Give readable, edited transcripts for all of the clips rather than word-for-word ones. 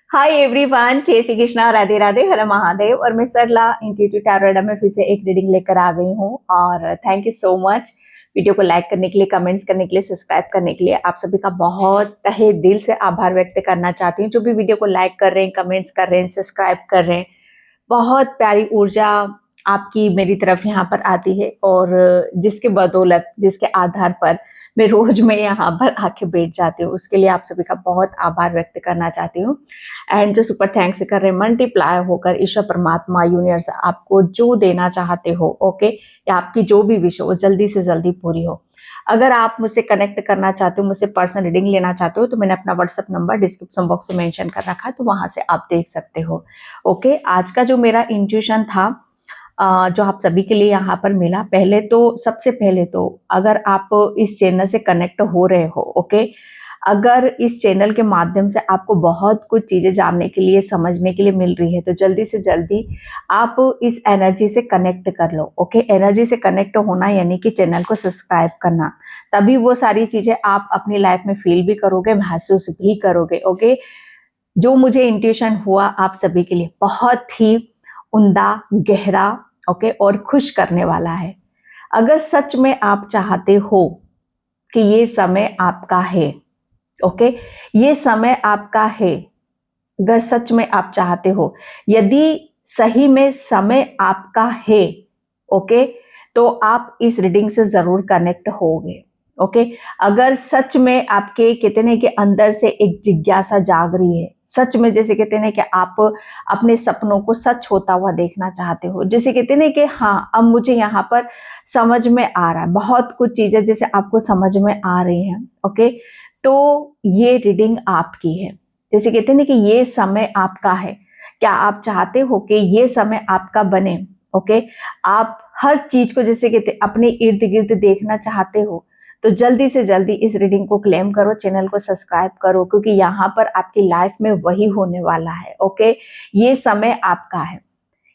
Hi everyone, जय श्री कृष्णा, राधे राधे, हर महादेव। और मैं सरला इंट्यूटिव टैरो में फिर से एक रीडिंग लेकर आ गई हूँ। और thank you so much video को लाइक करने के लिए, कमेंट्स करने के लिए, सब्सक्राइब करने के लिए। आप सभी का बहुत तहे दिल से आभार व्यक्त करना चाहती हूँ। जो भी वीडियो को लाइक कर रहे हैं, कमेंट्स कर रहे हैं, सब्सक्राइब कर रहे हैं, बहुत प्यारी ऊर्जा आपकी मेरी तरफ यहाँ पर आती है। और जिसके बदौलत, जिसके आधार पर मैं यहाँ पर आके बैठ जाती हूँ, उसके लिए आप सभी का बहुत आभार व्यक्त करना चाहती हूँ। एंड जो सुपर थैंक्स कर रहे हैं, मल्टीप्लाई होकर ईश्वर परमात्मा यूनिवर्स आपको जो देना चाहते हो, ओके, या आपकी जो भी विश हो वो जल्दी से जल्दी पूरी हो। अगर आप मुझसे कनेक्ट करना चाहते हो, मुझसे पर्सनल रीडिंग लेना चाहते हो, तो मैंने अपना व्हाट्सएप नंबर डिस्क्रिप्शन बॉक्स में मेंशन कर रखा है, तो वहां से आप देख सकते हो। ओके, आज का जो मेरा इंट्यूशन था, जो आप सभी के लिए यहाँ पर मिला, सबसे पहले तो अगर आप इस चैनल से कनेक्ट हो रहे हो, ओके, अगर इस चैनल के माध्यम से आपको बहुत कुछ चीजें जानने के लिए, समझने के लिए मिल रही है, तो जल्दी से जल्दी आप इस एनर्जी से कनेक्ट कर लो। ओके, एनर्जी से कनेक्ट होना यानी कि चैनल को सब्सक्राइब करना, तभी वो सारी चीजें आप अपनी लाइफ में फील भी करोगे, महसूस भी करोगे। ओके, जो मुझे इंट्यूशन हुआ आप सभी के लिए बहुत ही उम्दा, गहरा, ओके, और खुश करने वाला है। अगर सच में आप चाहते हो कि ये समय आपका है, ओके, ये समय आपका है, अगर सच में आप चाहते हो, यदि सही में समय आपका है, ओके, तो आप इस रीडिंग से जरूर कनेक्ट होगे। ओके, अगर सच में आपके कहते हैं कि अंदर से एक जिज्ञासा जाग रही है, सच में जैसे कहते हैं कि आप अपने सपनों को सच होता हुआ देखना चाहते हो, जैसे कहते हैं कि हाँ, अब मुझे यहाँ पर समझ में आ रहा है, बहुत कुछ चीजें जैसे आपको समझ में आ रही हैं, ओके, तो ये रीडिंग आपकी है। जैसे कहते हैं कि ये समय आपका है। क्या आप चाहते हो कि ये समय आपका बने? ओके, आप हर चीज को जैसे कहते अपने इर्द गिर्द देखना चाहते हो, तो जल्दी से जल्दी इस रीडिंग को क्लेम करो, चैनल को सब्सक्राइब करो, क्योंकि यहाँ पर आपकी लाइफ में वही होने वाला है। ओके, ये समय आपका है।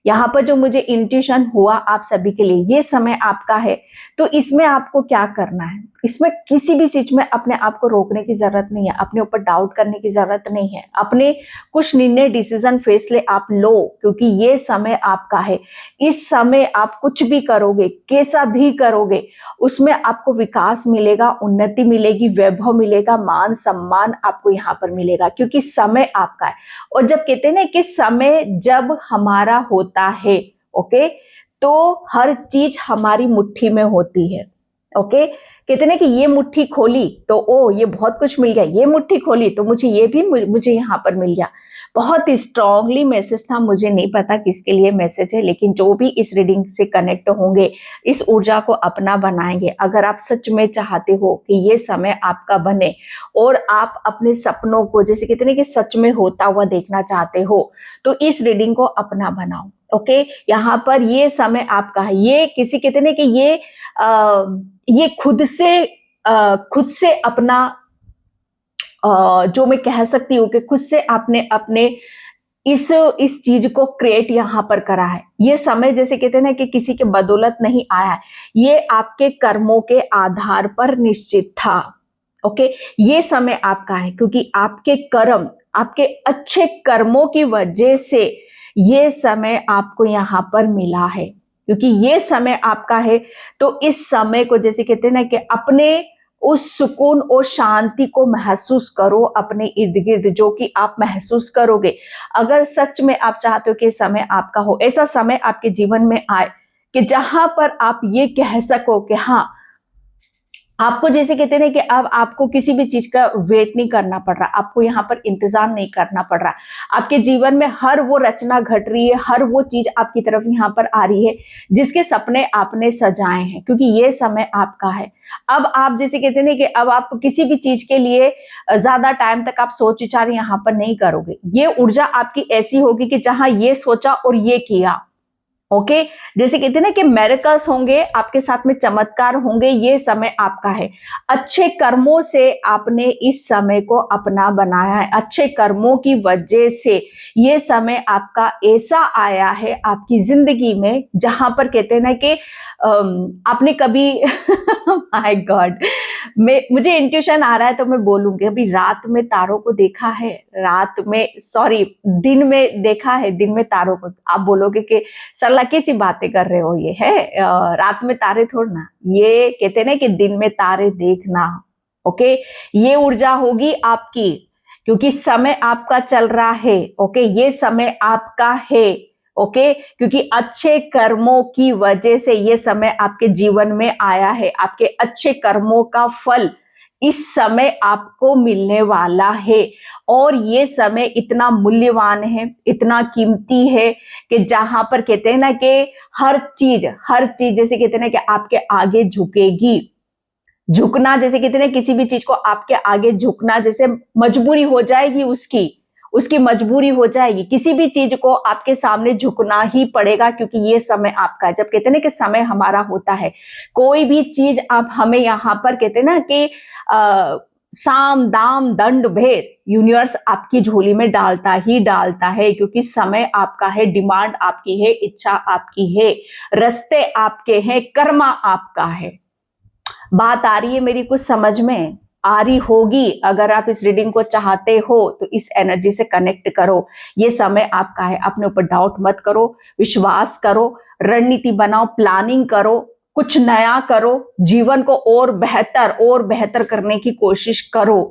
यहाँ पर जो मुझे इंट्यूशन हुआ आप सभी के लिए, ये समय आपका है। तो इसमें आपको क्या करना है? इसमें किसी भी चीज में अपने आप को रोकने की जरूरत नहीं है, अपने ऊपर डाउट करने की जरूरत नहीं है। अपने कुछ निर्णय, डिसीजन, फैसले आप लो, क्योंकि ये समय आपका है। इस समय आप कुछ भी करोगे, कैसा भी करोगे, उसमें आपको विकास मिलेगा, उन्नति मिलेगी, वैभव मिलेगा, मान सम्मान आपको यहाँ पर मिलेगा, क्योंकि समय आपका है। और जब कहते हैं ना कि समय जब हमारा होता है, ओके, तो हर चीज हमारी मुट्ठी में होती है। ओके, कहते ना कि ये मुट्ठी खोली तो ओ ये बहुत कुछ मिल गया, ये मुट्ठी खोली तो मुझे यहाँ पर मिल गया। बहुत स्ट्रांगली मैसेज था, मुझे नहीं पता किसके लिए मैसेज है, लेकिन जो भी इस रीडिंग से कनेक्ट होंगे, इस ऊर्जा को अपना बनाएंगे, अगर आप सच में चाहते हो कि ये समय आपका बने और आप अपने सपनों को जैसे कहते हैं कि सच में होता हुआ देखना चाहते हो, तो इस रीडिंग को अपना बनाओ। ओके, यहाँ पर ये समय आपका है। ये किसी कहते हैं कि ये खुद से अपना, जो मैं कह सकती हूँ कि खुद से आपने अपने इस चीज को क्रिएट यहाँ पर करा है। ये समय जैसे कहते हैं ना कि किसी के बदौलत नहीं आया है, ये आपके कर्मों के आधार पर निश्चित था। ओके, ये समय आपका है, क्योंकि आपके कर्म, आपके अच्छे कर्मों की वजह से ये समय आपको यहाँ पर मिला है। क्योंकि ये समय आपका है, तो इस समय को जैसे कहते हैं ना कि अपने उस सुकून और शांति को महसूस करो अपने इर्द गिर्द, जो कि आप महसूस करोगे अगर सच में आप चाहते हो कि समय आपका हो। ऐसा समय आपके जीवन में आए कि जहां पर आप ये कह सको कि हाँ, आपको जैसे कहते हैं ना कि अब आपको किसी भी चीज का वेट नहीं करना पड़ रहा, आपको यहाँ पर इंतजार नहीं करना पड़ रहा। आपके जीवन में हर वो रचना घट रही है, हर वो चीज आपकी तरफ यहाँ पर आ रही है जिसके सपने आपने सजाए हैं, क्योंकि ये समय आपका है। अब आप जैसे कहते हैं ना कि अब आप किसी भी चीज के लिए ज्यादा टाइम तक आप सोच विचार यहाँ पर नहीं करोगे। ये ऊर्जा आपकी ऐसी होगी कि जहां ये सोचा और ये किया। ओके, जैसे कहते हैं ना कि मेरेकल्स होंगे आपके साथ में, चमत्कार होंगे, ये समय आपका है। अच्छे कर्मों से आपने इस समय को अपना बनाया है, अच्छे कर्मों की वजह से ये समय आपका ऐसा आया है आपकी जिंदगी में, जहां पर कहते हैं ना कि आपने कभी माय गॉड, मुझे इंट्यूशन आ रहा है तो मैं बोलूंगी। अभी रात में तारों को देखा है, दिन में देखा है, दिन में तारों को। आप बोलोगे कि सरला कैसी बातें कर रहे हो, ये है रात में तारे थोड़ा ना, ये कहते ना कि दिन में तारे देखना। ओके, ये ऊर्जा होगी आपकी, क्योंकि समय आपका चल रहा है। ओके, ये समय आपका है। ओके, क्योंकि अच्छे कर्मों की वजह से ये समय आपके जीवन में आया है। आपके अच्छे कर्मों का फल इस समय आपको मिलने वाला है। और ये समय इतना मूल्यवान है, इतना कीमती है कि जहां पर कहते हैं ना कि हर चीज जैसे कहते हैं ना कि आपके आगे झुकेगी। झुकना जैसे कहते हैं ना, किसी भी चीज को आपके आगे झुकना जैसे मजबूरी हो जाएगी, उसकी मजबूरी हो जाएगी। किसी भी चीज को आपके सामने झुकना ही पड़ेगा, क्योंकि ये समय आपका है। जब कहते हैं ना कि समय हमारा होता है, कोई भी चीज आप हमें यहाँ पर कहते हैं ना कि साम दाम दंड भेद यूनिवर्स आपकी झोली में डालता ही डालता है, क्योंकि समय आपका है, डिमांड आपकी है, इच्छा आपकी है, रास्ते आपके हैं, कर्मा आपका है। बात आ रही है मेरी कुछ समझ में आ रही होगी। अगर आप इस रीडिंग को चाहते हो तो इस एनर्जी से कनेक्ट करो। ये समय आपका है। अपने ऊपर डाउट मत करो, विश्वास करो, रणनीति बनाओ, प्लानिंग करो, कुछ नया करो, जीवन को और बेहतर करने की कोशिश करो,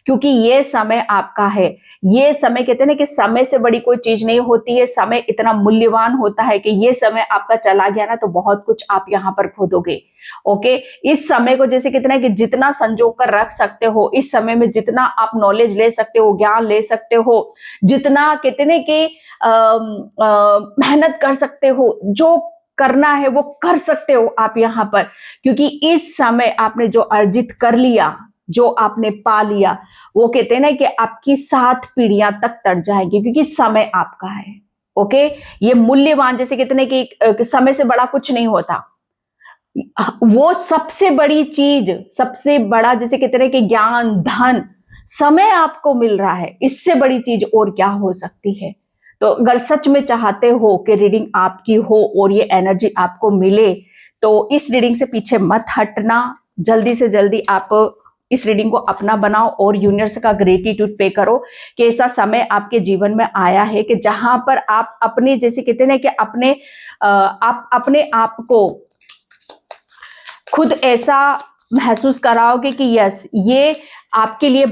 क्योंकि ये समय आपका है। ये समय कहते हैं ना कि समय से बड़ी कोई चीज नहीं होती है। समय इतना मूल्यवान होता है कि ये समय आपका चला गया ना तो बहुत कुछ आप यहाँ पर खो दोगे। ओके, इस समय को जैसे कितना कि जितना संजो कर रख सकते हो, इस समय में जितना आप नॉलेज ले सकते हो, ज्ञान ले सकते हो, जितना कितने की मेहनत कर सकते हो, जो करना है वो कर सकते हो आप यहाँ पर, क्योंकि इस समय आपने जो अर्जित कर लिया, जो आपने पा लिया, वो कहते हैं ना कि आपकी 7 पीढ़ियां तक तट जाएंगी, क्योंकि समय आपका है। ओके, ये मूल्यवान, जैसे कहते हैं कि समय से बड़ा कुछ नहीं होता। वो सबसे बड़ी चीज, सबसे बड़ा जैसे कहते हैं कि ज्ञान, धन, समय आपको मिल रहा है, इससे बड़ी चीज और क्या हो सकती है। तो अगर सच में चाहते हो कि रीडिंग आपकी हो और ये एनर्जी आपको मिले, तो इस रीडिंग से पीछे मत हटना। जल्दी से जल्दी आप इस रीडिंग को अपना बनाओ और यूनिवर्स का ग्रेटिट्यूड पे करो कि ऐसा समय आपके जीवन में आया है कि जहां पर आप अपने जैसे कहते हैं कि आप अपने आप को खुद ऐसा महसूस कराओगे कि यस, ये आपके लिए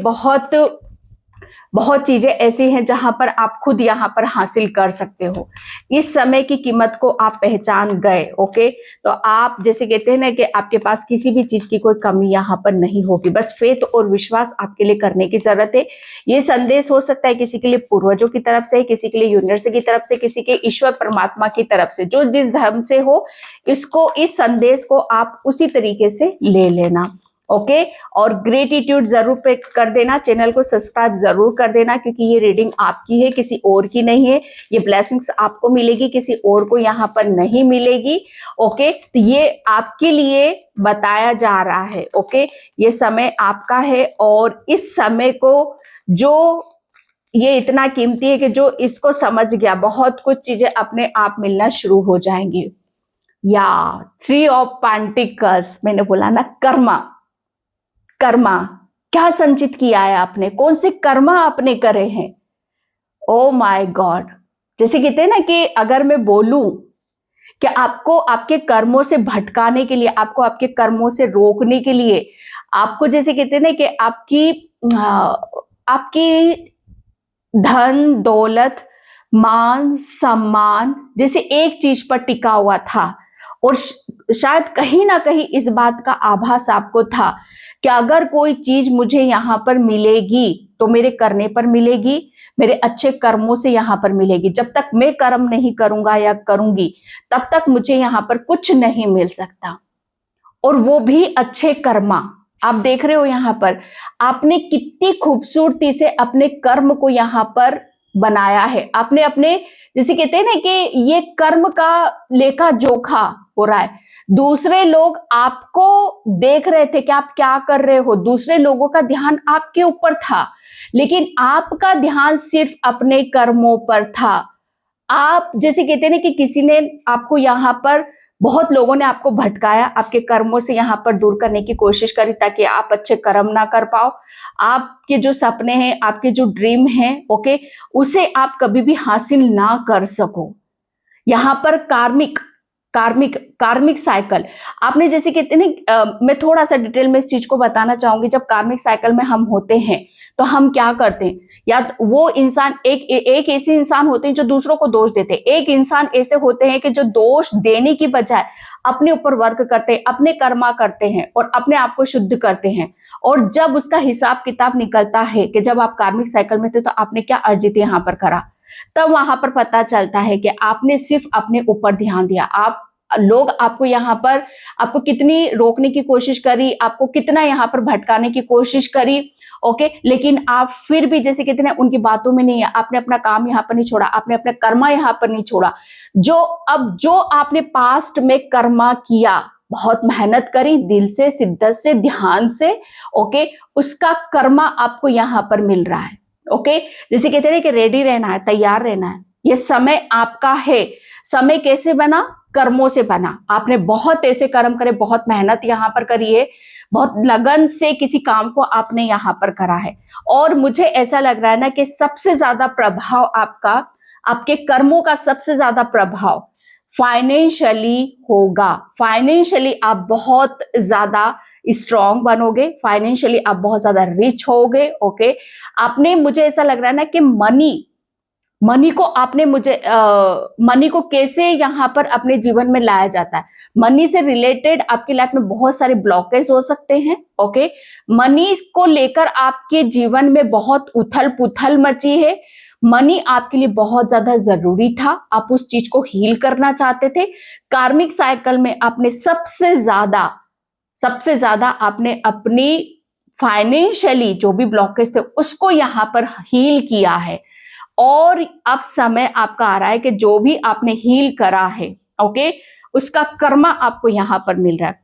बहुत चीजें ऐसी हैं जहां पर आप खुद यहाँ पर हासिल कर सकते हो। इस समय की कीमत को आप पहचान गए। ओके, तो आप जैसे कहते हैं ना कि आपके पास किसी भी चीज की कोई कमी यहाँ पर नहीं होगी। बस फेथ और विश्वास आपके लिए करने की जरूरत है। ये संदेश हो सकता है किसी के लिए पूर्वजों की तरफ से, किसी के लिए यूनिवर्स की तरफ से, किसी के ईश्वर परमात्मा की तरफ से, जो जिस धर्म से हो, इस संदेश को आप उसी तरीके से ले लेना। ओके, और ग्रेटिट्यूड जरूर पे कर देना, चैनल को सब्सक्राइब जरूर कर देना, क्योंकि ये रीडिंग आपकी है, किसी और की नहीं है। ये ब्लेसिंग्स आपको मिलेगी, किसी और को यहाँ पर नहीं मिलेगी। ओके, तो ये आपके लिए बताया जा रहा है। ओके, ये समय आपका है और इस समय को जो ये इतना कीमती है कि जो इसको समझ गया, बहुत कुछ चीजें अपने आप मिलना शुरू हो जाएंगी। या 3 ऑफ पेंटिकल्स, मैंने बोला ना, कर्मा क्या संचित किया है आपने, कौन से कर्मा आपने करे हैं। ओ माय गॉड, जैसे कहते हैं ना कि अगर मैं बोलूं कि आपको आपके कर्मों से भटकाने के लिए, आपको आपके कर्मों से रोकने के लिए, आपको जैसे कहते हैं ना कि आपकी धन दौलत मान सम्मान जैसे एक चीज पर टिका हुआ था, और शायद कहीं ना कहीं इस बात का आभास आपको था कि अगर कोई चीज मुझे यहाँ पर मिलेगी तो मेरे करने पर मिलेगी, मेरे अच्छे कर्मों से यहाँ पर मिलेगी। जब तक मैं कर्म नहीं करूंगा या करूंगी तब तक मुझे यहाँ पर कुछ नहीं मिल सकता, और वो भी अच्छे कर्मा। आप देख रहे हो यहाँ पर आपने कितनी खूबसूरती से अपने कर्म को यहाँ पर बनाया है। आपने अपने जैसे कहते हैं ना कि ये कर्म का लेखा जोखा हो रहा है। दूसरे लोग आपको देख रहे थे कि आप क्या कर रहे हो, दूसरे लोगों का ध्यान आपके ऊपर था, लेकिन आपका ध्यान सिर्फ अपने कर्मों पर था। आप जैसे कहते हैं ना कि किसी ने आपको यहाँ पर बहुत लोगों ने आपको भटकाया, आपके कर्मों से यहाँ पर दूर करने की कोशिश करी ताकि आप अच्छे कर्म ना कर पाओ, आपके जो सपने हैं, आपके जो ड्रीम हैं, ओके, उसे आप कभी भी हासिल ना कर सको। यहाँ पर कार्मिक कार्मिक कार्मिक साइकिल आपने जैसे कहते हैं, मैं थोड़ा सा डिटेल में इस चीज को बताना चाहूंगी। जब कार्मिक साइकिल में हम होते हैं तो हम क्या करते हैं, या वो इंसान एक ऐसे इंसान होते हैं जो दूसरों को दोष देते हैं, एक इंसान ऐसे होते हैं कि जो दोष देने की बजाय अपने ऊपर वर्क करते हैं, अपने कर्मा करते हैं और अपने आप को शुद्ध करते हैं। और जब उसका हिसाब किताब निकलता है कि जब आप कार्मिक साइकिल में थे तो आपने क्या अर्जित यहाँ पर करा, तब वहां पर पता चलता है कि आपने सिर्फ अपने ऊपर ध्यान दिया। आप लोग आपको यहाँ पर आपको कितनी रोकने की कोशिश करी, आपको कितना यहाँ पर भटकाने की कोशिश करी, ओके, लेकिन आप फिर भी जैसे कहते हैं उनकी बातों में नहीं है, आपने अपना काम यहाँ पर नहीं छोड़ा, आपने अपना कर्मा यहाँ पर नहीं छोड़ा। जो आपने पास्ट में कर्मा किया, बहुत मेहनत करी, दिल से, शिद्दत से, ध्यान से, ओके, उसका कर्मा आपको यहाँ पर मिल रहा है। ओके, जैसे कहते हैं कि रेडी रहना है, तैयार रहना है, ये समय आपका है। समय कैसे बना? कर्मों से बना। आपने बहुत ऐसे कर्म करे, बहुत मेहनत यहाँ पर करी है, बहुत लगन से किसी काम को आपने यहाँ पर करा है। और मुझे ऐसा लग रहा है ना कि सबसे ज्यादा प्रभाव आपका, आपके कर्मों का सबसे ज्यादा प्रभाव फाइनेंशियली होगा। फाइनेंशियली आप बहुत ज्यादा स्ट्रॉन्ग बनोगे, फाइनेंशियली आप बहुत ज्यादा रिच होगे। ओके, आपने, मुझे ऐसा लग रहा है ना कि मनी को आपने मनी को कैसे यहाँ पर अपने जीवन में लाया जाता है, मनी से रिलेटेड आपकी लाइफ में बहुत सारे ब्लॉकेज हो सकते हैं। ओके, मनी को लेकर आपके जीवन में बहुत उथल पुथल मची है। मनी आपके लिए बहुत ज्यादा जरूरी था, आप उस चीज को हील करना चाहते थे। कार्मिक साइकिल में आपने सबसे ज्यादा आपने अपनी फाइनेंशियली जो भी ब्लॉकेज थे उसको यहाँ पर हील किया है। और अब समय आपका आ रहा है कि जो भी आपने हील करा है, ओके, उसका कर्मा आपको यहाँ पर मिल रहा है।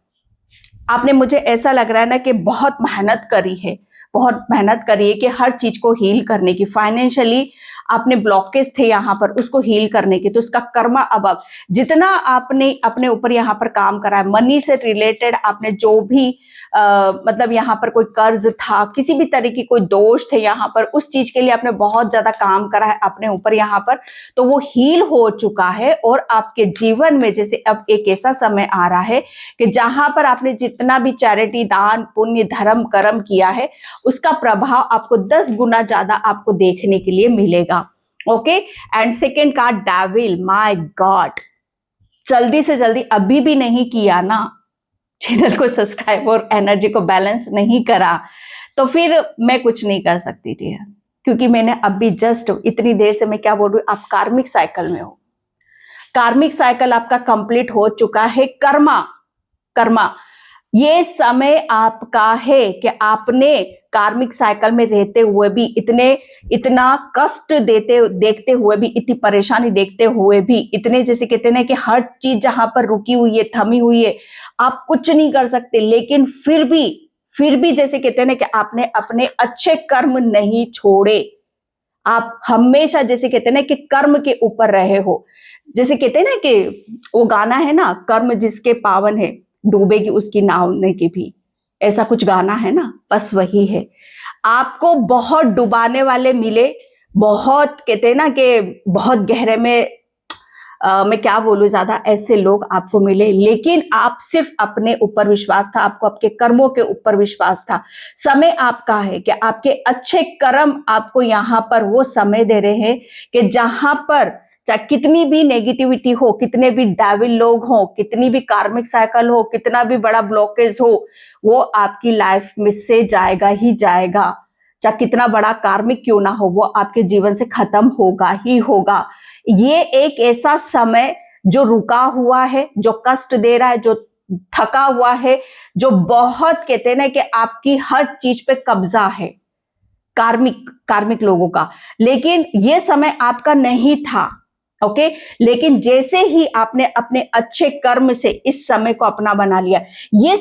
आपने, मुझे ऐसा लग रहा है ना कि बहुत मेहनत करी है, बहुत मेहनत करी है कि हर चीज को हील करने की। फाइनेंशियली आपने ब्लॉकेज थे यहाँ पर, उसको हील करने की, तो उसका कर्मा अब जितना आपने अपने ऊपर यहाँ पर काम करा है, मनी से रिलेटेड आपने जो भी मतलब यहाँ पर कोई कर्ज था, किसी भी तरह की कोई दोष थे यहाँ पर, उस चीज के लिए आपने बहुत ज्यादा काम करा है अपने ऊपर यहाँ पर, तो वो हील हो चुका है। और आपके जीवन में जैसे अब एक ऐसा समय आ रहा है कि जहां पर आपने जितना भी चैरिटी, दान, पुण्य, धर्म, कर्म किया है, उसका प्रभाव आपको 10 गुना ज्यादा आपको देखने के लिए मिलेगा। Okay, and second card devil, my God, जल्दी से जल्दी अभी भी नहीं किया ना, चैनल को सब्सक्राइब और एनर्जी को बैलेंस नहीं करा, तो फिर मैं कुछ नहीं कर सकती थी, क्योंकि मैंने अभी जस्ट इतनी देर से मैं क्या बोल रही हूँ, आप कार्मिक साइकिल में हो। कार्मिक साइकिल आपका कंप्लीट हो चुका है। कर्मा ये समय आपका है कि आपने कार्मिक साइकिल में रहते हुए भी इतना कष्ट देखते हुए भी, इतनी परेशानी देखते हुए भी, इतने जैसे कहते हैं कि हर चीज जहां पर रुकी हुई है, थमी हुई है, आप कुछ नहीं कर सकते, लेकिन फिर भी जैसे कहते हैं कि आपने अपने अच्छे कर्म नहीं छोड़े। आप हमेशा जैसे कहते हैं ना कि कर्म के ऊपर रहे हो। जैसे कहते हैं ना कि वो गाना है ना, कर्म जिसके पावन है डूबेगी उसकी नाव नहीं भी, ऐसा कुछ गाना है ना, बस वही है। आपको बहुत डुबाने वाले मिले, बहुत कहते हैं ना कि बहुत गहरे में मैं क्या बोलूं, ज्यादा ऐसे लोग आपको मिले, लेकिन आप सिर्फ अपने ऊपर विश्वास था, आपको आपके कर्मों के ऊपर विश्वास था। समय आपका है कि आपके अच्छे कर्म आपको यहाँ पर वो समय दे रहे हैं कि जहां पर चाहे कितनी भी नेगेटिविटी हो, कितने भी डेविल लोग हो, कितनी भी कार्मिक साइकिल हो, कितना भी बड़ा ब्लॉकेज हो, वो आपकी लाइफ में से जाएगा ही जाएगा। चाहे कितना बड़ा कार्मिक क्यों ना हो, वो आपके जीवन से खत्म होगा ही होगा। ये एक ऐसा समय जो रुका हुआ है, जो कष्ट दे रहा है, जो थका हुआ है, जो बहुत कहते हैं ना कि आपकी हर चीज पे कब्जा है कार्मिक लोगों का, लेकिन ये समय आपका नहीं था। ओके, लेकिन जैसे ही आपने अपने अच्छे कर्म से इस समय को अपना बना लिया, ये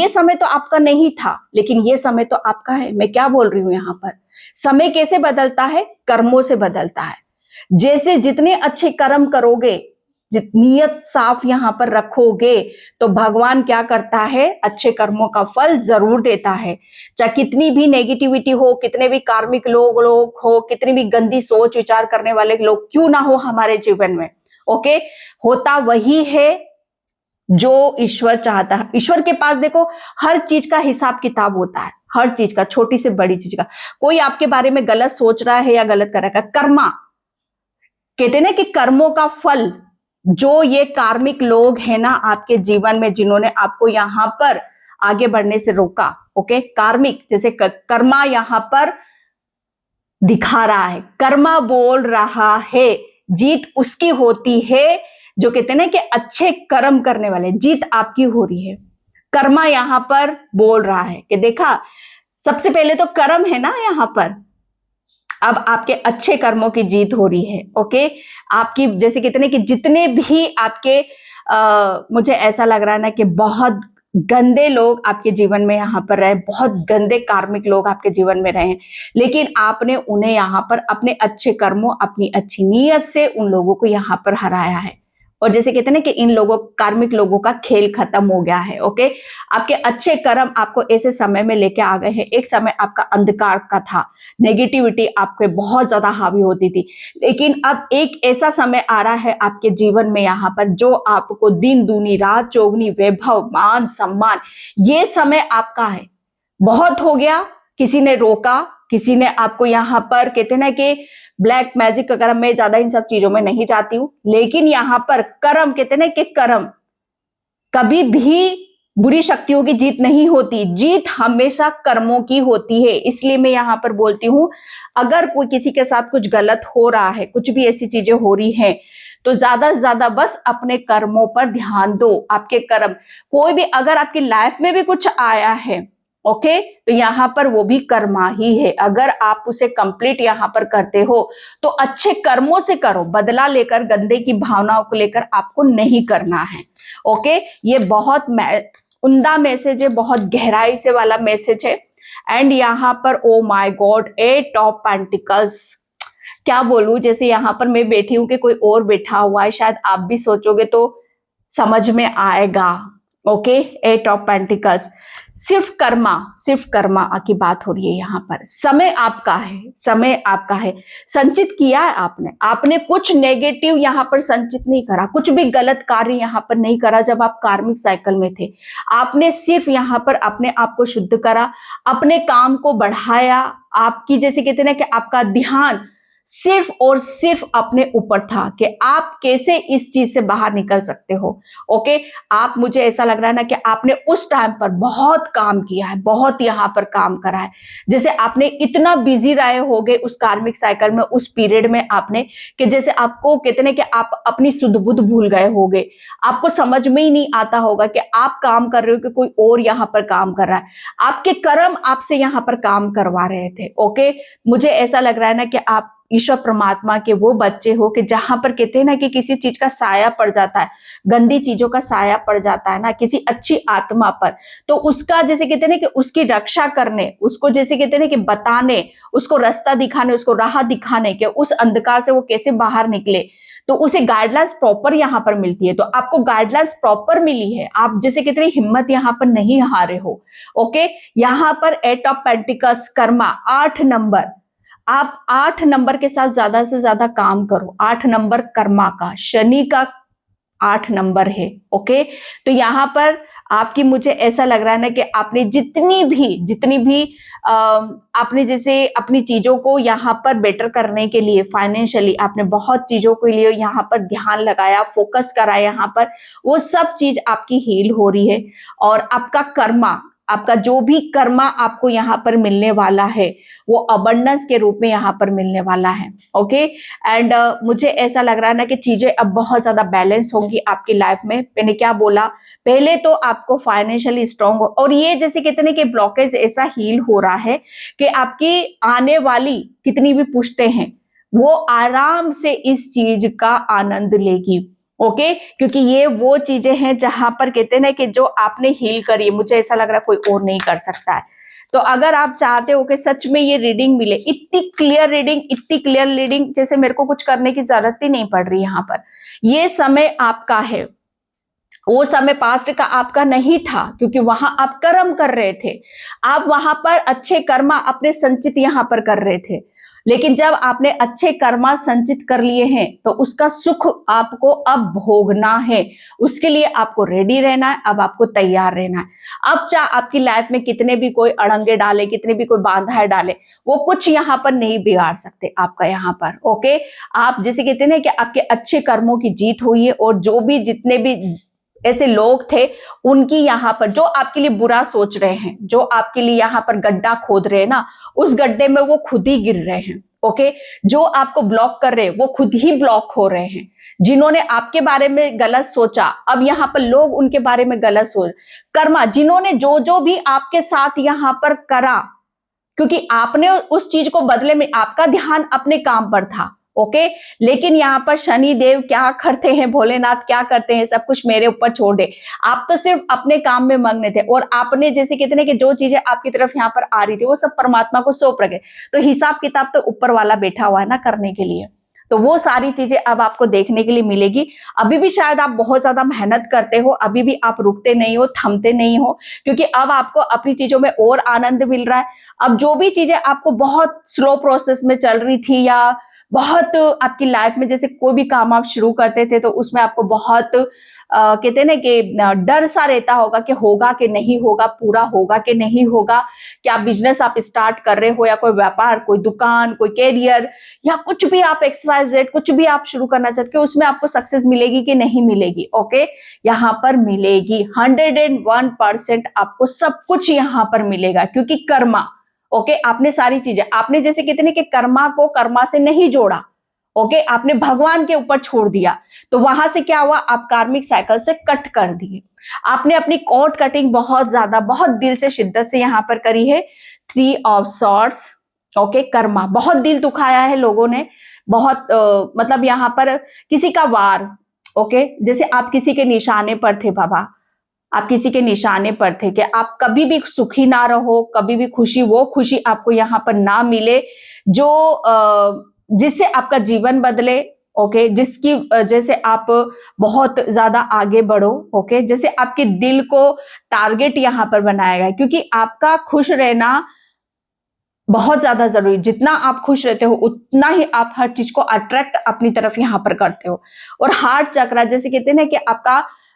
समय तो आपका नहीं था, लेकिन ये समय तो आपका है। मैं क्या बोल रही हूं यहाँ पर, समय कैसे बदलता है? कर्मों से बदलता है। जैसे जितने अच्छे कर्म करोगे, नियत साफ यहाँ पर रखोगे तो भगवान क्या करता है, अच्छे कर्मों का फल जरूर देता है। चाहे कितनी भी नेगेटिविटी हो, कितने भी कार्मिक लोग हो, कितनी भी गंदी सोच विचार करने वाले लोग क्यों ना हो हमारे जीवन में, ओके, होता वही है जो ईश्वर चाहता है। ईश्वर के पास देखो हर चीज का हिसाब किताब होता है, हर चीज का, छोटी से बड़ी चीज का। कोई आपके बारे में गलत सोच रहा है या गलत कर रहा है, कर्मा कहते ना कि कर्मों का फल, जो ये कार्मिक लोग हैं ना आपके जीवन में, जिन्होंने आपको यहां पर आगे बढ़ने से रोका, ओके, कार्मिक जैसे कर्मा यहां पर दिखा रहा है, कर्मा बोल रहा है, जीत उसकी होती है जो कहते हैं ना कि अच्छे कर्म करने वाले, जीत आपकी हो रही है। कर्मा यहां पर बोल रहा है कि देखा, सबसे पहले तो कर्म है ना यहां पर, अब आपके अच्छे कर्मों की जीत हो रही है, ओके। आपकी जैसे कहते हैं कि जितने भी आपके मुझे ऐसा लग रहा है ना कि बहुत गंदे लोग आपके जीवन में यहाँ पर रहे, बहुत गंदे कार्मिक लोग आपके जीवन में रहे, लेकिन आपने उन्हें यहाँ पर अपने अच्छे कर्मों, अपनी अच्छी नीयत से उन लोगों को यहाँ पर हराया है। और जैसे कहते हैं ना कि इन लोगों, कार्मिक लोगों का खेल खत्म हो गया है, ओके। आपके अच्छे कर्म आपको ऐसे समय में लेके आ गए हैं। एक समय आपका अंधकार का था, नेगेटिविटी आपके बहुत ज्यादा हावी होती थी, लेकिन अब एक ऐसा समय आ रहा है आपके जीवन में यहाँ पर जो आपको दिन दूनी रात चौगुनी वैभव, मान सम्मान, ये समय आपका है। बहुत हो गया, किसी ने रोका, किसी ने आपको यहाँ पर कहते हैं ना कि ब्लैक मैजिक अगर मैं ज्यादा इन सब चीजों में नहीं जाती हूं, लेकिन यहाँ पर कर्म कहते हैं ना कि कर्म कभी भी बुरी शक्तियों की जीत नहीं होती, जीत हमेशा कर्मों की होती है। इसलिए मैं यहाँ पर बोलती हूं, अगर कोई किसी के साथ कुछ गलत हो रहा है, कुछ भी ऐसी चीजें हो रही हैं, तो ज्यादा से ज्यादा बस अपने कर्मों पर ध्यान दो। आपके कर्म, कोई भी अगर आपकी लाइफ में भी कुछ आया है, ओके, तो यहाँ पर वो भी कर्मा ही है। अगर आप उसे कंप्लीट यहाँ पर करते हो तो अच्छे कर्मों से करो, बदला लेकर, गंदे की भावनाओं को लेकर आपको नहीं करना है, ओके। ये बहुत उम्दा मैसेज है, बहुत गहराई से वाला मैसेज है। एंड यहाँ पर oh my God, 8 of pentacles, क्या बोलूं, जैसे यहाँ पर मैं बैठी हूं कि कोई और बैठा हुआ है, शायद आप भी सोचोगे तो समझ में आएगा, ओके। 8 ऑफ पेंटिकल्स, सिर्फ कर्मा की बात हो रही है यहाँ पर। समय आपका है, समय आपका है, संचित किया है आपने कुछ नेगेटिव यहाँ पर संचित नहीं करा, कुछ भी गलत कार्य यहाँ पर नहीं करा। जब आप कार्मिक साइकिल में थे, आपने सिर्फ यहाँ पर अपने आप को शुद्ध करा, अपने काम को बढ़ाया। आपकी जैसे कहते हैं ना कि आपका ध्यान सिर्फ और सिर्फ अपने ऊपर था कि आप कैसे इस चीज से बाहर निकल सकते हो, ओके। आप, मुझे ऐसा लग रहा है ना कि आपने उस टाइम पर बहुत काम किया है, बहुत यहाँ पर काम करा है। जैसे आपने इतना बिजी रहे होगे उस कार्मिक साइकिल में, उस पीरियड में आपने, कि जैसे आपको कहते हैं कि आप अपनी सुध बुध भूल गए होगे, आपको समझ में ही नहीं आता होगा कि आप काम कर रहे हो कि कोई और यहाँ पर काम कर रहा है। आपके कर्म आपसे यहाँ पर काम करवा रहे थे, ओके। मुझे ऐसा लग रहा है ना कि आप ईश्वर परमात्मा के वो बच्चे हो कि जहां पर कहते हैं ना कि किसी चीज का साया पड़ जाता है, गंदी चीजों का साया पड़ जाता है ना किसी अच्छी आत्मा पर, तो उसका जैसे कहते हैं ना कि उसकी रक्षा करने, उसको जैसे कहते हैं ना कि बताने, उसको रास्ता दिखाने, उसको राह दिखाने के उस अंधकार से वो कैसे बाहर निकले, तो उसे गाइडलाइंस प्रॉपर यहाँ पर मिलती है। तो आपको गाइडलाइंस प्रॉपर मिली है, आप जैसे कहते हैं हिम्मत यहाँ पर नहीं हारे हो, ओके। यहाँ पर 8 ऑफ पेंटिकल्स, कर्मा, 8 नंबर, आप 8 नंबर के साथ ज्यादा से ज्यादा काम करो। 8 नंबर कर्मा का, शनि का 8 नंबर है, ओके। तो यहाँ पर आपकी, मुझे ऐसा लग रहा है ना कि आपने जितनी भी आपने जैसे अपनी चीजों को यहाँ पर बेटर करने के लिए, फाइनेंशियली आपने बहुत चीजों के लिए यहाँ पर ध्यान लगाया, फोकस करा, यहाँ पर वो सब चीज आपकी हील हो रही है। और आपका कर्मा, आपका जो भी कर्मा आपको यहाँ पर मिलने वाला है वो अबंडेंस के रूप में यहाँ पर मिलने वाला है, ओके। एंड मुझे ऐसा लग रहा है ना कि चीजें अब बहुत ज्यादा बैलेंस होंगी आपकी लाइफ में। मैंने क्या बोला, पहले तो आपको फाइनेंशियली स्ट्रांग हो, और ये जैसे कहते हैं कि ब्लॉकेज ऐसा हील हो रहा है कि आपकी आने वाली कितनी भी पुश्तें हैं वो आराम से इस चीज का आनंद लेगी, ओके। क्योंकि ये वो चीजें हैं जहां पर कहते हैं ना कि जो आपने हील करी है, मुझे ऐसा लग रहा है कोई और नहीं कर सकता है। तो अगर आप चाहते हो कि सच में ये रीडिंग मिले, इतनी क्लियर रीडिंग, जैसे मेरे को कुछ करने की जरूरत ही नहीं पड़ रही यहाँ पर, ये समय आपका है। वो समय पास्ट का आपका नहीं था, क्योंकि वहां आप कर्म कर रहे थे, आप वहां पर अच्छे कर्मा अपने संचित यहां पर कर रहे थे। लेकिन जब आपने अच्छे कर्मा संचित कर लिए हैं तो उसका सुख आपको अब भोगना है। उसके लिए आपको रेडी रहना है, अब आपको तैयार रहना है। अब चाहे आपकी लाइफ में कितने भी कोई अड़ंगे डाले, कितने भी कोई बाधाएं डाले, वो कुछ यहाँ पर नहीं बिगाड़ सकते आपका यहाँ पर। ओके, आप जैसे कहते हैं ना कि आपके अच्छे कर्मों की जीत हुई है, और जो भी जितने भी ऐसे लोग थे उनकी यहाँ पर जो आपके लिए बुरा सोच रहे हैं, जो आपके लिए यहाँ पर गड्ढा खोद रहे हैं ना, उस गड्ढे में वो खुद ही गिर रहे हैं। ओके, जो आपको ब्लॉक कर रहे हैं वो खुद ही ब्लॉक हो रहे हैं। जिन्होंने आपके बारे में गलत सोचा, अब यहाँ पर लोग उनके बारे में गलत सोच, कर्मा जिन्होंने जो जो भी आपके साथ यहाँ पर करा, क्योंकि आपने उस चीज को बदले में, आपका ध्यान अपने काम पर था। ओके, लेकिन यहाँ पर शनि देव क्या करते हैं, भोलेनाथ क्या करते हैं, सब कुछ मेरे ऊपर छोड़ दे। आप तो सिर्फ अपने काम में मग्न थे, और आपने जैसे कहते हैं कि जो चीजें आपकी तरफ यहाँ पर आ रही थी वो सब परमात्मा को सौंप रखे। तो हिसाब किताब तो ऊपर वाला बैठा हुआ है ना करने के लिए। तो वो सारी चीजें अब आपको देखने के लिए मिलेगी। अभी भी शायद आप बहुत ज्यादा मेहनत करते हो, अभी भी आप रुकते नहीं हो, थमते नहीं हो, क्योंकि अब आपको अपनी चीजों में और आनंद मिल रहा है। अब जो भी चीजें आपको बहुत स्लो प्रोसेस में चल रही थी, या बहुत आपकी लाइफ में जैसे कोई भी काम आप शुरू करते थे तो उसमें आपको बहुत कहते हैं ना कि डर सा रहता होगा कि होगा कि नहीं होगा, पूरा होगा कि नहीं होगा। क्या बिजनेस आप स्टार्ट कर रहे हो, या कोई व्यापार, कोई दुकान, कोई कैरियर, या कुछ भी आप XYZ कुछ भी आप शुरू करना चाहते हो, उसमें आपको सक्सेस मिलेगी कि नहीं मिलेगी। ओके, यहाँ पर मिलेगी 101% आपको सब कुछ यहाँ पर मिलेगा, क्योंकि कर्मा। ओके, आपने सारी चीजें, आपने जैसे कितने के कर्मा को कर्मा से नहीं जोड़ा। ओके, आपने भगवान के ऊपर छोड़ दिया, तो वहां से क्या हुआ, आप कार्मिक साइकिल से कट कर दिए। आपने अपनी कॉर्ड कटिंग बहुत ज्यादा, बहुत दिल से, शिद्दत से यहाँ पर करी है। 3 ऑफ सॉर्ड्स। ओके, कर्मा, बहुत दिल दुखाया है लोगों ने, बहुत मतलब यहाँ पर किसी का वार। ओके, जैसे आप किसी के निशाने पर थे बाबा, आप किसी के निशाने पर थे कि आप कभी भी सुखी ना रहो, कभी भी खुशी, वो खुशी आपको यहाँ पर ना मिले जो जिससे आपका जीवन बदले। ओके, जिसकी जैसे आप बहुत ज्यादा आगे बढ़ो। ओके, जैसे आपके दिल को टारगेट यहाँ पर बनाया गया है, क्योंकि आपका खुश रहना बहुत ज्यादा जरूरी। जितना आप खुश रहते हो उतना ही आप हर चीज को अट्रैक्ट अपनी तरफ यहाँ पर करते हो। और हार्ट चक्रा, जैसे कहते हैं ना कि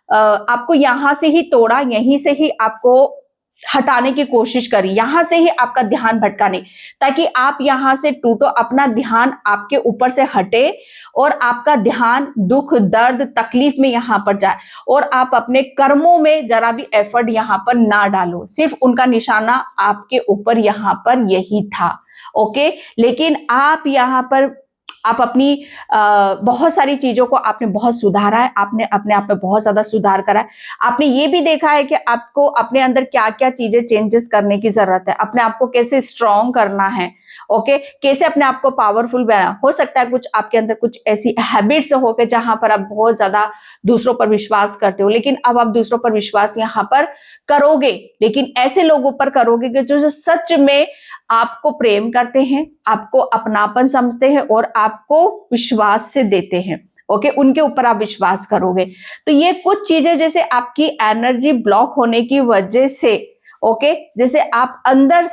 आपको यहां से ही तोड़ा, यहीं से ही आपको हटाने की कोशिश करी, यहां से ही आपका ध्यान भटकाने, ताकि आप यहां से टूटो, अपना ध्यान आपके ऊपर से हटे, और आपका ध्यान दुख, दर्द, तकलीफ में यहां पर जाए, और आप अपने कर्मों में जरा भी एफर्ट यहां पर ना डालो। सिर्फ उनका निशाना आपके ऊपर यहां पर यही था। ओके, लेकिन आप यहां पर आप अपनी बहुत सारी चीजों को आपने बहुत सुधारा है, आपने अपने आप में बहुत ज्यादा सुधार करा है। आपने ये भी देखा है कि आपको अपने अंदर क्या क्या चीजें चेंजेस करने की जरूरत है, अपने आप को कैसे स्ट्रॉन्ग करना है। ओके, कैसे अपने आप को पावरफुल बनाना। हो सकता है कुछ आपके अंदर कुछ ऐसी हैबिट्स हो के जहां पर आप बहुत ज्यादा दूसरों पर विश्वास करते हो, लेकिन अब आप दूसरों पर विश्वास यहाँ पर करोगे, लेकिन ऐसे लोगों पर करोगे कि जो सच में आपको प्रेम करते हैं, आपको अपनापन समझते हैं, और आपको विश्वास से देते हैं। ओके, उनके ऊपर आप विश्वास करोगे। तो ये कुछ चीजें जैसे आपकी एनर्जी ब्लॉक होने की वजह से, ओके, जैसे आप अंदर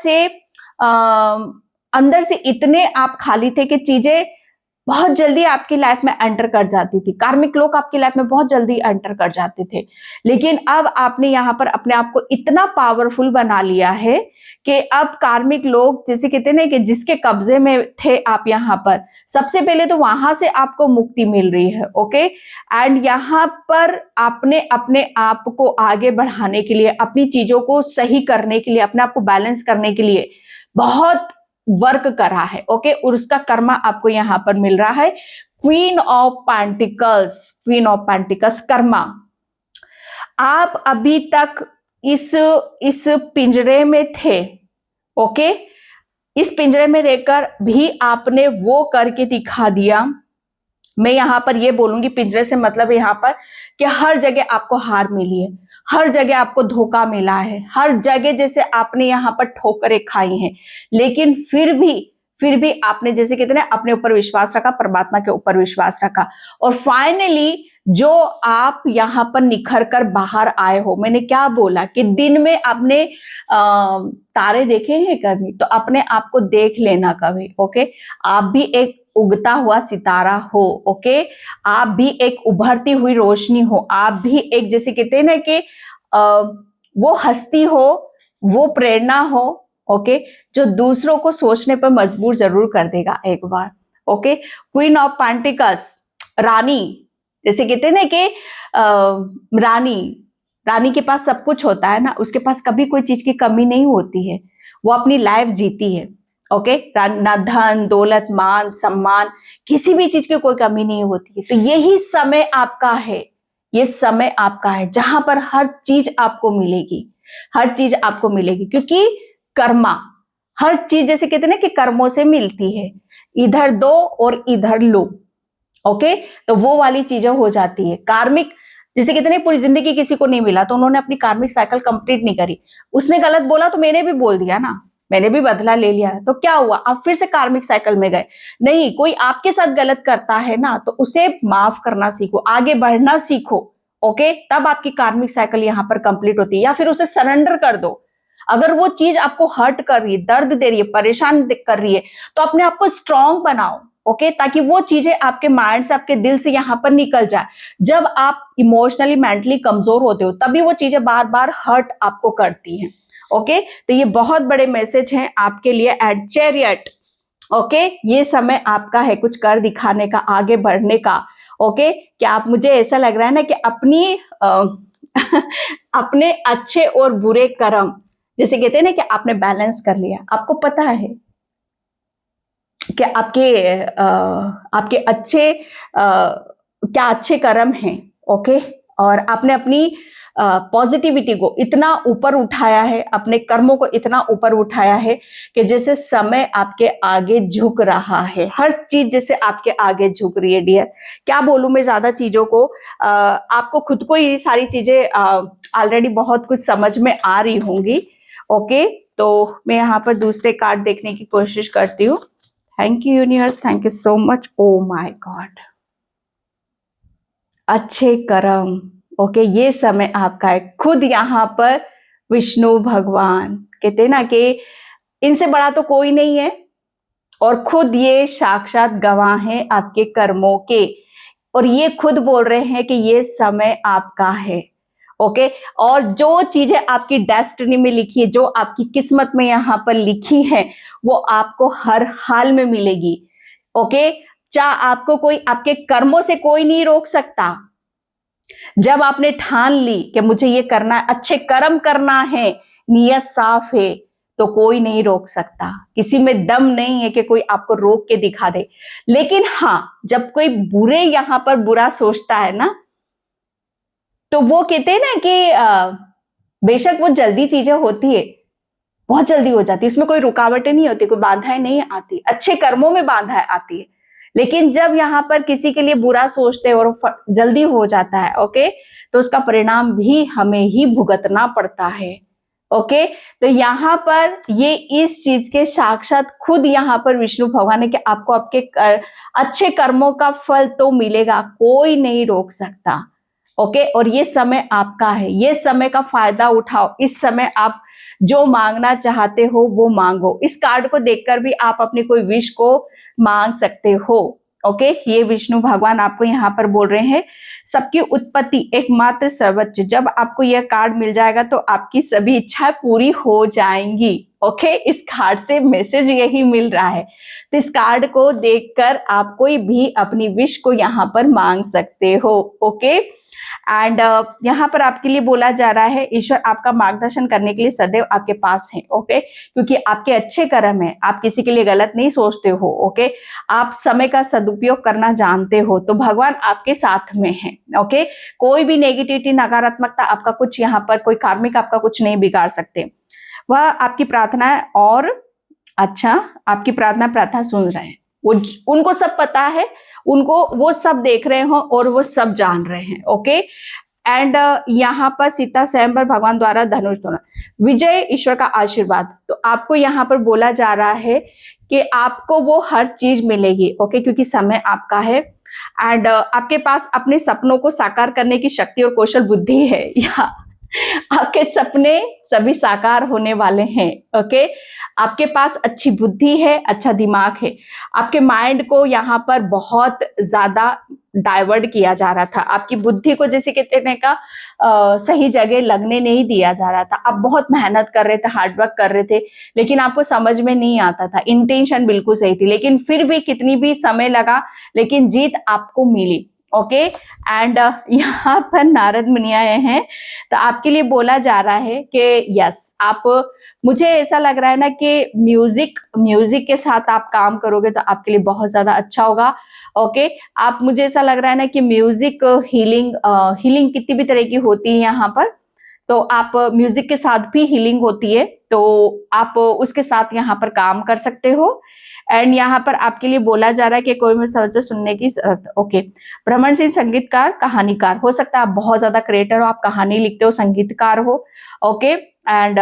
से इतने आप खाली थे कि चीजें बहुत जल्दी आपकी लाइफ में एंटर कर जाती थी, कार्मिक लोग आपकी लाइफ में बहुत जल्दी एंटर कर जाते थे। लेकिन अब आपने यहाँ पर अपने आप को इतना पावरफुल बना लिया है कि अब कार्मिक लोग, जैसे कहते हैं ना कि जिसके कब्जे में थे आप यहाँ पर, सबसे पहले तो वहां से आपको मुक्ति मिल रही है। ओके, एंड यहाँ पर आपने अपने आप को आगे बढ़ाने के लिए, अपनी चीजों को सही करने के लिए, अपने आप को बैलेंस करने के लिए बहुत वर्क करा है। ओके, और उसका कर्मा आपको यहां पर मिल रहा है। Queen of pentacles Karma. आप अभी तक इस पिंजरे में थे। ओके, इस पिंजरे में रहकर भी आपने वो करके दिखा दिया मैं यहाँ पर ये बोलूंगी पिंजरे से मतलब यहाँ पर कि हर जगह आपको हार मिली है, हर जगह आपको धोखा मिला है, हर जगह जैसे आपने यहाँ पर ठोकरें खाई हैं, लेकिन फिर भी आपने जैसे कहते हैं अपने ऊपर विश्वास रखा, परमात्मा के ऊपर विश्वास रखा, और फाइनली जो आप यहाँ पर निखर कर बाहर आए हो। मैंने क्या बोला कि दिन में आपने तारे देखे हैं कभी, तो अपने आप को देख लेना कभी। ओके, आप भी एक उगता हुआ सितारा हो। ओके, आप भी एक उभरती हुई रोशनी हो, आप भी एक जैसे कहते हैं ना कि वो हस्ती हो, वो प्रेरणा हो। ओके, जो दूसरों को सोचने पर मजबूर जरूर कर देगा एक बार। ओके, क्वीन ऑफ पेंटिकल्स, रानी, जैसे कहते हैं ना कि रानी के पास सब कुछ होता है ना, उसके पास कभी कोई चीज की कमी नहीं होती है, वो अपनी लाइफ जीती है। ओके, ना धन दौलत मान सम्मान, किसी भी चीज की कोई कमी नहीं होती है। तो यही समय आपका है, ये समय आपका है जहां पर हर चीज आपको मिलेगी, हर चीज आपको मिलेगी, क्योंकि कर्मा, हर चीज जैसे कहते हैं ना कि कर्मों से मिलती है, इधर दो और इधर लो। ओके, तो वो वाली चीजें हो जाती है। कार्मिक जैसे कहते हैं पूरी जिंदगी किसी को नहीं मिला तो उन्होंने अपनी कार्मिक साइकिल कंप्लीट नहीं करी, उसने गलत बोला तो मैंने भी बोल दिया ना, मैंने भी बदला ले लिया, तो क्या हुआ, आप फिर से कार्मिक साइकिल में गए। नहीं, कोई आपके साथ गलत करता है ना तो उसे माफ करना सीखो, आगे बढ़ना सीखो। ओके, तब आपकी कार्मिक साइकिल यहाँ पर कंप्लीट होती है। या फिर उसे सरेंडर कर दो। अगर वो चीज आपको हर्ट कर रही है, दर्द दे रही है, परेशान कर रही है, तो अपने आप को स्ट्रांग बनाओ। ओके, ताकि वो चीजें आपके माइंड से, आपके दिल से यहाँ पर निकल जाए। जब आप इमोशनली मेंटली कमजोर होते हो तभी वो चीजें बार बार हर्ट आपको करती हैं। ओके, तो ये बहुत बड़े मैसेज हैं आपके लिए एट चैरियट। ओके, ये समय आपका है कुछ कर दिखाने का, आगे बढ़ने का। ओके, क्या आप, मुझे ऐसा लग रहा है ना कि अपनी अपने अच्छे और बुरे कर्म, जैसे कहते हैं ना कि आपने बैलेंस कर लिया। आपको पता है कि आपके अच्छे क्या अच्छे कर्म हैं। ओके, और आपने अपनी पॉजिटिविटी को इतना ऊपर उठाया है, अपने कर्मों को इतना ऊपर उठाया है कि जैसे समय आपके आगे झुक रहा है, हर चीज जैसे आपके आगे झुक रही है। डियर, क्या बोलूं मैं ज्यादा चीजों को, आपको खुद को ये सारी चीजें ऑलरेडी बहुत कुछ समझ में आ रही होंगी। ओके, तो मैं यहाँ पर दूसरे कार्ड देखने की कोशिश करती हूँ। Thank you universe, thank you so much. Oh my God, अच्छे कर्म। ओके, ये समय आपका है। खुद यहाँ पर विष्णु भगवान कहते हैं ना कि इनसे बड़ा तो कोई नहीं है, और खुद ये साक्षात गवाह हैं आपके कर्मों के, और ये खुद बोल रहे हैं कि ये समय आपका है। ओके, और जो चीजें आपकी डेस्टिनी में लिखी है, जो आपकी किस्मत में यहाँ पर लिखी है, वो आपको हर हाल में मिलेगी। ओके, चाहे आपको कोई, आपके कर्मों से कोई नहीं रोक सकता। जब आपने ठान ली कि मुझे ये करना है, अच्छे कर्म करना है, नियत साफ है, तो कोई नहीं रोक सकता। किसी में दम नहीं है कि कोई आपको रोक के दिखा दे। लेकिन हाँ, जब कोई बुरे यहाँ पर बुरा सोचता है ना, तो वो कहते हैं ना कि बेशक वो जल्दी चीजें होती है, बहुत जल्दी हो जाती है, उसमें कोई रुकावटें नहीं होती, कोई बाधाएं नहीं आती, अच्छे कर्मों में बाधाएं आती है। लेकिन जब यहाँ पर किसी के लिए बुरा सोचते हैं और जल्दी हो जाता है, ओके, तो उसका परिणाम भी हमें ही भुगतना पड़ता है। ओके, तो यहाँ पर ये इस चीज के साक्षात खुद यहाँ पर विष्णु भगवान है कि आपको आपके अच्छे कर्मों का फल तो मिलेगा, कोई नहीं रोक सकता। ओके, और ये समय आपका है, ये समय का फायदा उठाओ। इस समय आप जो मांगना चाहते हो वो मांगो। इस कार्ड को देखकर भी आप अपनी कोई विश को मांग सकते हो। ओके, ये विष्णु भगवान आपको यहाँ पर बोल रहे हैं, सबकी उत्पत्ति एकमात्र सर्वोच्च। जब आपको यह कार्ड मिल जाएगा तो आपकी सभी इच्छाएं पूरी हो जाएंगी। ओके, इस कार्ड से मैसेज यही मिल रहा है। तो इस कार्ड को देखकर आप कोई भी अपनी विश को यहाँ पर मांग सकते हो। ओके, एंड यहाँ पर आपके लिए बोला जा रहा है, ईश्वर आपका मार्गदर्शन करने के लिए सदैव आपके पास है। ओके, क्योंकि आपके अच्छे कर्म है, आप किसी के लिए गलत नहीं सोचते हो। ओके, आप समय का सदुपयोग करना जानते हो, तो भगवान आपके साथ में है। ओके, कोई भी नेगेटिविटी, नकारात्मकता आपका कुछ यहाँ पर, कोई कार्मिक आपका कुछ नहीं बिगाड़ सकते। वह आपकी प्रार्थना है, और अच्छा, आपकी प्रार्थना सुन रहे हैं, वो उनको सब पता है, उनको वो सब देख रहे हो और वो सब जान रहे हैं। ओके, एंड यहाँ पर सीता स्वयंवर भगवान द्वारा धनुष तोड़ा, विजय ईश्वर का आशीर्वाद। तो आपको यहाँ पर बोला जा रहा है कि आपको वो हर चीज मिलेगी। ओके, क्योंकि समय आपका है एंड आपके पास अपने सपनों को साकार करने की शक्ति और कौशल बुद्धि है। या आपके सपने सभी साकार होने वाले हैं। ओके, आपके पास अच्छी बुद्धि है, अच्छा दिमाग है। आपके माइंड को यहाँ पर बहुत ज्यादा डाइवर्ट किया जा रहा था, आपकी बुद्धि को जैसे कहते का सही जगह लगने नहीं दिया जा रहा था। आप बहुत मेहनत कर रहे थे, हार्डवर्क कर रहे थे, लेकिन आपको समझ में नहीं आता था। इंटेंशन बिल्कुल सही थी, लेकिन फिर भी कितनी भी समय लगा, लेकिन जीत आपको मिली। ओके, एंड यहाँ पर नारद मुनि आए हैं, तो आपके लिए बोला जा रहा है कि यस, आप, मुझे ऐसा लग रहा है ना कि म्यूजिक के साथ आप काम करोगे तो आपके लिए बहुत ज्यादा अच्छा होगा। ओके, आप, मुझे ऐसा लग रहा है ना कि म्यूजिक हीलिंग कितनी भी तरह की होती है यहाँ पर, तो आप म्यूजिक के साथ भी हीलिंग होती है, तो आप उसके साथ यहाँ पर काम कर सकते हो। एंड यहाँ पर आपके लिए बोला जा रहा है कि कोई में समझ सुनने की जरूरत। ओके, भ्रमण सिंह संगीतकार, कहानीकार, हो सकता है आप बहुत ज्यादा क्रिएटर हो, आप कहानी लिखते हो, संगीतकार हो। ओके, एंड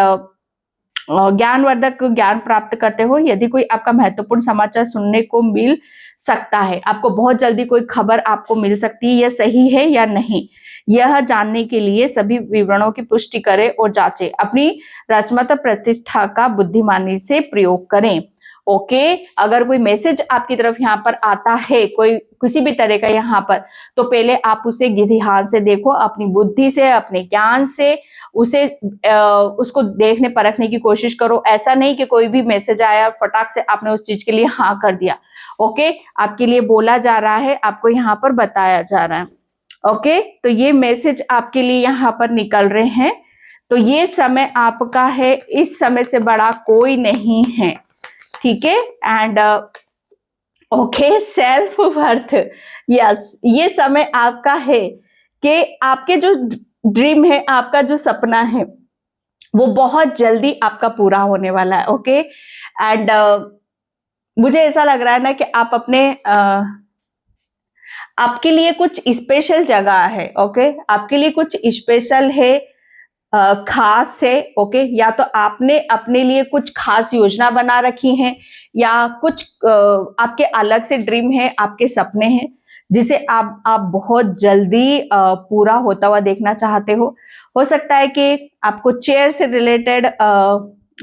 ज्ञानवर्धक ज्ञान प्राप्त करते हो। यदि कोई आपका महत्वपूर्ण समाचार सुनने को मिल सकता है, आपको बहुत जल्दी कोई खबर आपको मिल सकती है, यह सही है या नहीं, यह जानने के लिए सभी विवरणों की पुष्टि करें और जांचें। अपनी रचनात्मक प्रतिष्ठा का बुद्धिमानी से प्रयोग करें। ओके, अगर कोई मैसेज आपकी तरफ यहाँ पर आता है, कोई किसी भी तरह का यहाँ पर, तो पहले आप उसे ध्यान से देखो, अपनी बुद्धि से, अपने ज्ञान से उसको देखने परखने की कोशिश करो। ऐसा नहीं कि कोई भी मैसेज आया फटाक से आपने उस चीज के लिए हाँ कर दिया। ओके, आपके लिए बोला जा रहा है, आपको यहाँ पर बताया जा रहा है। ओके, तो ये मैसेज आपके लिए यहाँ पर निकल रहे हैं। तो ये समय आपका है, इस समय से बड़ा कोई नहीं है। ठीक है, and okay, self worth, yes, ये समय आपका है कि आपके जो ड्रीम है, आपका जो सपना है, वो बहुत जल्दी आपका पूरा होने वाला है। ओके, एंड मुझे ऐसा लग रहा है ना कि आप अपने आपके लिए कुछ स्पेशल जगह है। ओके, आपके लिए कुछ स्पेशल है, खास है। ओके, या तो आपने अपने लिए कुछ खास योजना बना रखी है, या कुछ आपके अलग से ड्रीम है, आपके सपने हैं, जिसे आप बहुत जल्दी पूरा होता हुआ देखना चाहते हो सकता है कि आपको चेयर से रिलेटेड,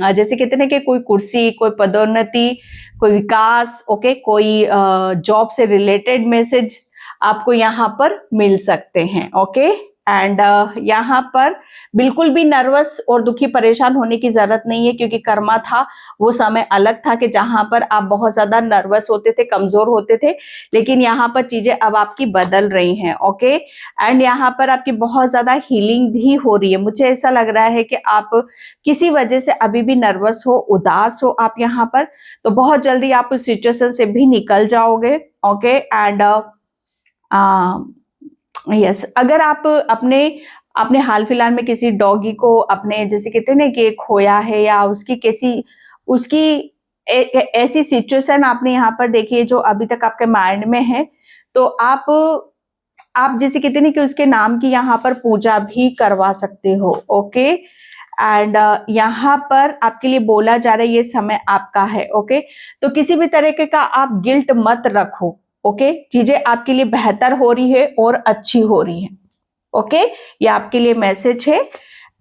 जैसे कहते हैं कि कोई कुर्सी, कोई पदोन्नति, कोई विकास, ओके, कोई जॉब से रिलेटेड मैसेज आपको यहाँ पर मिल सकते हैं। ओके, एंड यहाँ पर बिल्कुल भी नर्वस और दुखी परेशान होने की जरूरत नहीं है, क्योंकि कर्मा था, वो समय अलग था कि जहां पर आप बहुत ज्यादा नर्वस होते थे, कमजोर होते थे, लेकिन यहाँ पर चीजें अब आपकी बदल रही हैं। ओके, एंड यहाँ पर आपकी बहुत ज्यादा हीलिंग भी हो रही है। मुझे ऐसा लग रहा है कि आप किसी वजह से अभी भी नर्वस हो, उदास हो आप यहाँ पर, तो बहुत जल्दी आप उस सिचुएशन से भी निकल जाओगे। ओके, एंड यस, अगर आप अपने हाल फिलहाल में किसी डॉगी को अपने, जैसे कहते हैं ना कि खोया है, या उसकी ऐसी सिचुएशन आपने यहाँ पर देखी है जो अभी तक आपके माइंड में है, तो आप जैसे कहते हैं ना कि उसके नाम की यहाँ पर पूजा भी करवा सकते हो। ओके, एंड यहाँ पर आपके लिए बोला जा रहा है ये समय आपका है। ओके, तो किसी भी तरीके का आप गिल्ट मत रखो। ओके, चीजें आपके लिए बेहतर हो रही है और अच्छी हो रही है। ओके, ये आपके लिए मैसेज है।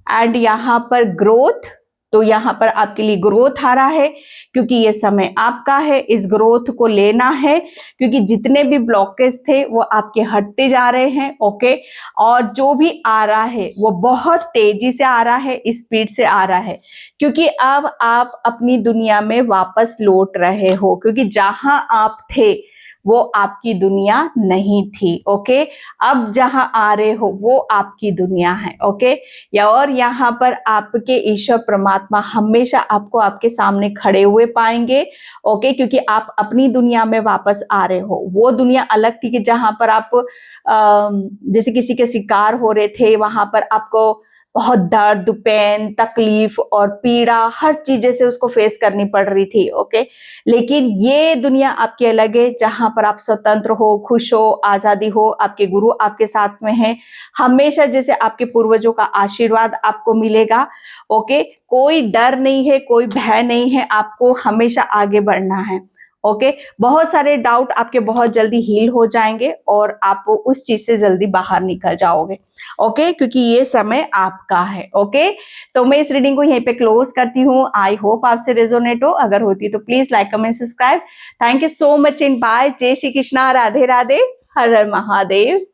एंड यहाँ पर ग्रोथ, तो यहाँ पर आपके लिए ग्रोथ आ रहा है, क्योंकि ये समय आपका है, इस ग्रोथ को लेना है, क्योंकि जितने भी ब्लॉकेज थे वो आपके हटते जा रहे हैं। ओके, और जो भी आ रहा है वो बहुत तेजी से आ रहा है, स्पीड से आ रहा है, क्योंकि अब आप अपनी दुनिया में वापस लौट रहे हो, क्योंकि जहां आप थे वो आपकी दुनिया नहीं थी। ओके, अब जहां आ रहे हो वो आपकी दुनिया है। ओके, या और यहाँ पर आपके ईश्वर परमात्मा हमेशा आपको आपके सामने खड़े हुए पाएंगे। ओके, क्योंकि आप अपनी दुनिया में वापस आ रहे हो। वो दुनिया अलग थी कि जहां पर आप जैसे किसी के शिकार हो रहे थे, वहां पर आपको बहुत दर्द, पेन, तकलीफ और पीड़ा, हर चीज से उसको फेस करनी पड़ रही थी। ओके, लेकिन ये दुनिया आपकी अलग है, जहां पर आप स्वतंत्र हो, खुश हो, आजादी हो, आपके गुरु आपके साथ में हैं, हमेशा जैसे आपके पूर्वजों का आशीर्वाद आपको मिलेगा। ओके, कोई डर नहीं है, कोई भय नहीं है, आपको हमेशा आगे बढ़ना है। ओके, बहुत सारे डाउट आपके बहुत जल्दी हील हो जाएंगे और आप उस चीज से जल्दी बाहर निकल जाओगे। ओके, क्योंकि ये समय आपका है। ओके, तो मैं इस रीडिंग को यहीं पे क्लोज करती हूँ। आई होप आपसे रेजोनेट हो, अगर होती तो please like, comment, subscribe. Thank you so much in by. जय श्री कृष्णा, राधे राधे, हर हर महादेव।